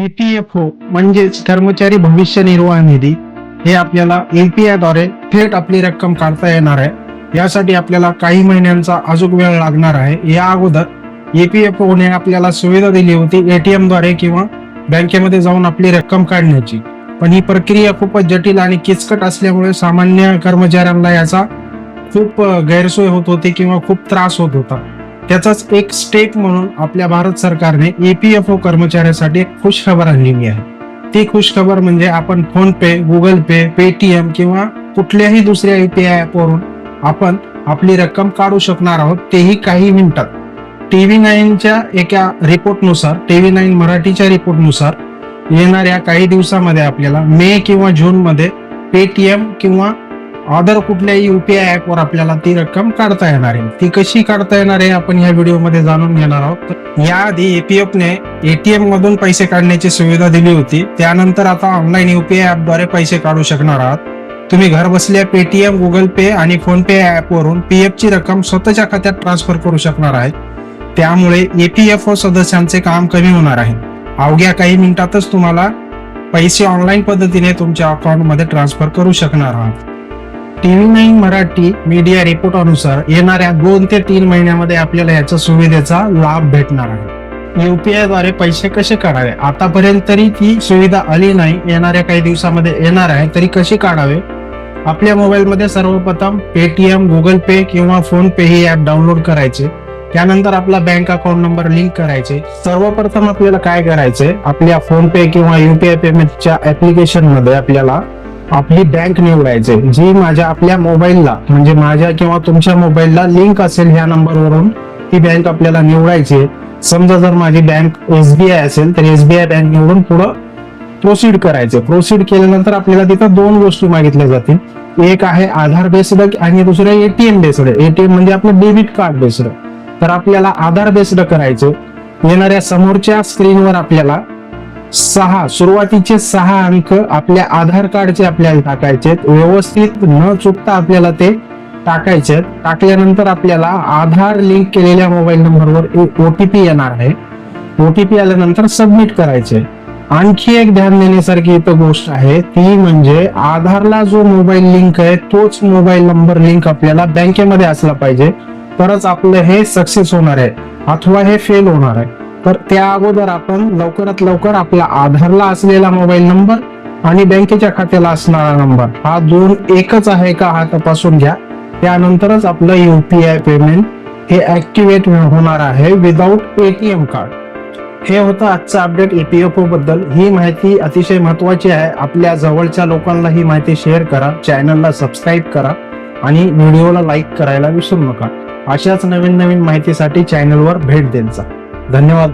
EPFO म्हणजेच कर्मचारी भविष्य निर्वाह निधी हे आपल्याला UPI द्वारे थेट आपली रक्कम काढता येणार आहे. यासाठी आपल्याला काही महिन्यांचा अजून वेळ लागणार आहे. या अगोदर EPFO ने आपल्याला सुविधा दिली होती ATM द्वारे किंवा बँकेमध्ये जाऊन आपली रक्कम काढण्याची, पण ही प्रक्रिया खूपच जटिल आणि किचकट असल्यामुळे सामान्य कर्मचाऱ्यांना याचा खूप गैरसोय होत होती किंवा खूप त्रास होत होता. त्याचाच एक स्टेप म्हणून आपल्या भारत सरकारने EPFO कर्मचाऱ्यांसाठी एक खुश खबर आणलेली आहे. ती खुश खबर म्हणजे आपण फोन पे, गुगल पे, पेटीएम किंवा कुठल्याही दुसऱ्या UPI ऍप वरून आपण आपली रक्कम काढू शकणार आहोत, तेही काही मिनिटात. TV9च्या एका रिपोर्टनुसार, TV9 मराठीच्या रिपोर्टनुसार येणाऱ्या काही दिवसामध्ये आपल्याला मे किंवा जून मध्ये पेटीएम किंवा अदर कुठल्याही UPI ऍप वर आपल्याला ती रक्कम काढता येणार आहे. ती कशी काढता येणार आहे आपण या व्हिडिओमध्ये जाणून घेणार आहोत. याआधी EPF ने ATM मधून पैसे काढण्याची सुविधा दिली होती. त्यानंतर आता ऑनलाईन UPI ऍप द्वारे पैसे काढू शकणार आहात. तुम्ही घर बसल्या पेटीएम, गुगल पे आणि फोन पे ऍप वरून PF ची रक्कम स्वतःच्या खात्यात ट्रान्सफर करू शकणार आहे. त्यामुळे EPFO सदस्यांचे काम कमी होणार आहे. अवघ्या काही मिनिटातच तुम्हाला पैसे ऑनलाईन पद्धतीने तुमच्या अकाउंट मध्ये ट्रान्सफर करू शकणार आहात. TV9 मराठी मीडिया रिपोर्ट अनुसार येणाऱ्या 2 ते 3 महिन्यामध्ये आपल्याला याच्या सुविधेचा लाभ भेटणार आहे. UPI द्वारे पैसे कसे काढावे, आतापर्यंत तरी ती सुविधा आली नाही, येणाऱ्या काही दिवसामध्ये येणार आहे. तरी कशी काढावे, आपल्या मोबाईल मध्ये सर्वप्रथम पेटीएम, गुगल पे किंवा फोन पे ही ऍप डाउनलोड करायचे. त्यानंतर आपला बँक अकाउंट नंबर लिंक करायचे. सर्वप्रथम आपल्याला काय करायचंय, आपल्या फोन पे किंवा UPI पेमेंटच्या ऍप्लिकेशन मध्ये आपल्याला आपली बँक निवडायची, जी आपल्या मोबाईलला म्हणजे माझ्या किंवा तुमच्या मोबाईलला लिंक असेल. ह्या नंबरवरून ती बँक आपल्याला निवडायची. समजा जर माझी बँक SBI असेल तर SBI बँक निवडून पुढे प्रोसीड करायचे. प्रोसीड केल्यानंतर आपल्याला तिथं 2 गोष्टी मागितल्या जातील. एक आहे आधार बेस्ड आणि दुसरं ATM बेस्ड. ATM म्हणजे आपलं डेबिट कार्ड बेस्ड. तर आपल्याला आधार बेस्ड करायचे. येणाऱ्या समोरच्या स्क्रीनवर आपल्याला सुरुवातीचे 6 अंक आपल्या आधार कार्डचे आपल्याला टाकायचे. व्यवस्थित न चुकता आपल्याला ते टाकायचे. टाकल्यानंतर आपल्याला आधार लिंक केलेल्या मोबाईल नंबरवर एक OTP येणार आहे. OTP आल्यानंतर सबमिट करायचे. आणखी एक ध्यान देण्यासारखी इथं गोष्ट आहे, ती म्हणजे आधारला जो मोबाईल लिंक आहे तोच मोबाईल नंबर लिंक आपल्याला बँकेमध्ये असला पाहिजे, तरच आपलं हे सक्सेस होणार आहे अथवा हे फेल होणार आहे. तर त्या अगोदर आपण लवकरात लवकर आपला आधारला असलेला मोबाईल नंबर आणि बँकेच्या खात्याला असणारा नंबर हा 2 एकच आहे का हा तपासून घ्या. त्यानंतरच आपलं UPI पेमेंट हे ऍक्टिव्हेट होणार आहे विदाउट ATM कार्ड. हे होतं आजचं अपडेट EPFO बद्दल. ही माहिती अतिशय महत्वाची आहे. आपल्या जवळच्या लोकांना ही माहिती शेअर करा, चॅनलला सबस्क्राईब करा आणि व्हिडिओला लाईक करायला विसरू नका. अशाच नवीन माहितीसाठी चॅनलवर भेट देत जा. धन्यवाद.